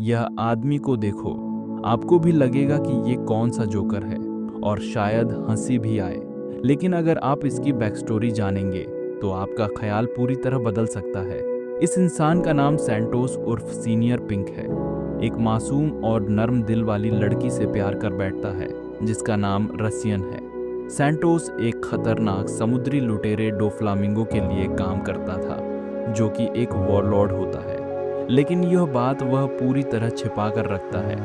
यह आदमी को देखो, आपको भी लगेगा कि ये कौन सा जोकर है और शायद हंसी भी आए। लेकिन अगर आप इसकी बैक स्टोरी जानेंगे तो आपका ख्याल पूरी तरह बदल सकता है। इस इंसान का नाम सैंटोस उर्फ सीनियर पिंक है। एक मासूम और नर्म दिल वाली लड़की से प्यार कर बैठता है जिसका नाम रसियन है। सैंटोस एक खतरनाक समुद्री लुटेरे डोफ्लामिंगो के लिए काम करता था, जो कि एक वॉरलॉर्ड होता है। लेकिन यह बात वह पूरी तरह छिपा कर रखता है।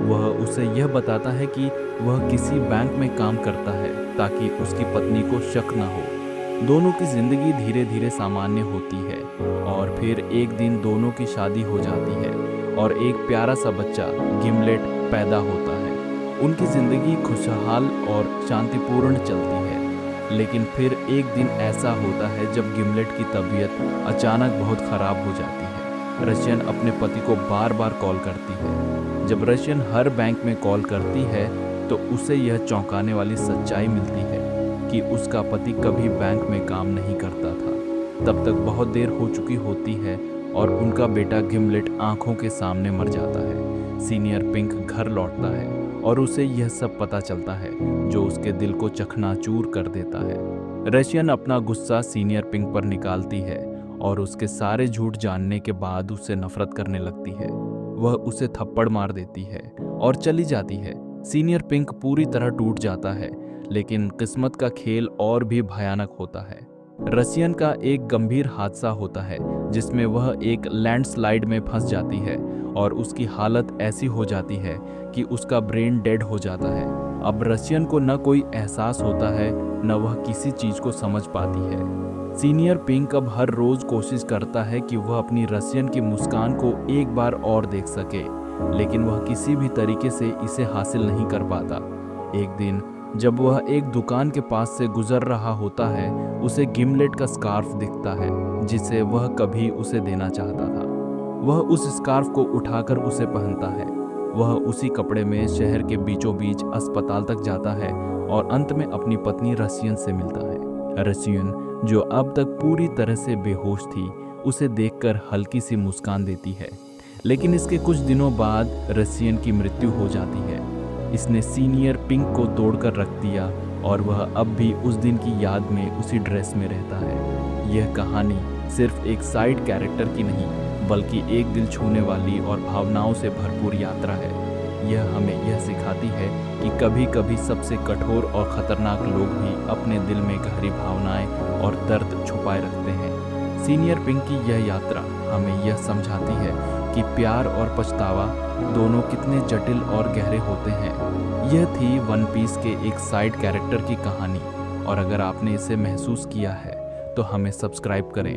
वह उसे यह बताता है कि वह किसी बैंक में काम करता है ताकि उसकी पत्नी को शक न हो। दोनों की जिंदगी धीरे धीरे सामान्य होती है और फिर एक दिन दोनों की शादी हो जाती है और एक प्यारा सा बच्चा गिमलेट पैदा होता है। उनकी जिंदगी खुशहाल और शांतिपूर्ण चलती है। लेकिन फिर एक दिन ऐसा होता है जब गिमलेट की तबीयत अचानक बहुत खराब हो जाती है। रशियन अपने पति को बार बार कॉल करती है। जब रशियन हर बैंक में कॉल करती है तो उसे यह चौंकाने वाली सच्चाई मिलती है कि उसका पति कभी बैंक में काम नहीं करता था। तब तक बहुत देर हो चुकी होती है और उनका बेटा गिमलेट आंखों के सामने मर जाता है। सीनियर पिंक घर लौटता है और उसे यह सब पता चलता है, जो उसके दिल को चकनाचूर कर देता है। रशियन अपना गुस्सा सीनियर पिंक पर निकालती है और उसके सारे झूठ जानने के बाद उससे नफरत करने लगती है। वह उसे थप्पड़ मार देती है और चली जाती है। सीनियर पिंक पूरी तरह टूट जाता है, लेकिन किस्मत का खेल और भी भयानक होता है। रसियन का एक गंभीर हादसा होता है जिसमें वह एक लैंडस्लाइड में फंस जाती है और उसकी हालत ऐसी हो जाती है कि उसका ब्रेन डेड हो जाता है। अब रसियन को न कोई एहसास होता है, न वह किसी चीज को समझ पाती है। सीनियर पिंक अब हर रोज कोशिश करता है कि वह अपनी रसियन की मुस्कान को एक बार और देख सके, लेकिन वह किसी भी तरीके से इसे हासिल नहीं कर पाता। एक दिन जब वह एक दुकान के पास से गुजर रहा होता है, उसे गिमलेट का स्कार्फ दिखता है जिसे वह कभी उसे देना चाहता था। वह उस स्कार्फ को उठाकर उसे पहनता है। वह उसी कपड़े में शहर के बीचों बीच अस्पताल तक जाता है और अंत में अपनी पत्नी रसियन से मिलता है। रसियन, जो अब तक पूरी तरह से बेहोश थी, उसे देखकर हल्की सी मुस्कान देती है। लेकिन इसके कुछ दिनों बाद रसियन की मृत्यु हो जाती है। इसने सीनियर पिंक को तोड़कर रख दिया और वह अब भी उस दिन की याद में उसी ड्रेस में रहता है। यह कहानी सिर्फ एक साइड कैरेक्टर की नहीं, बल्कि एक दिल छूने वाली और भावनाओं से भरपूर यात्रा है। यह हमें यह सिखाती है कि कभी कभी सबसे कठोर और खतरनाक लोग भी अपने दिल में गहरी भावनाएं और दर्द छुपाए रखते हैं। सीनियर पिंक की यह यात्रा हमें यह समझाती है कि प्यार और पछतावा दोनों कितने जटिल और गहरे होते हैं। यह थी वन पीस के एक साइड कैरेक्टर की कहानी, और अगर आपने इसे महसूस किया है तो हमें सब्सक्राइब करें।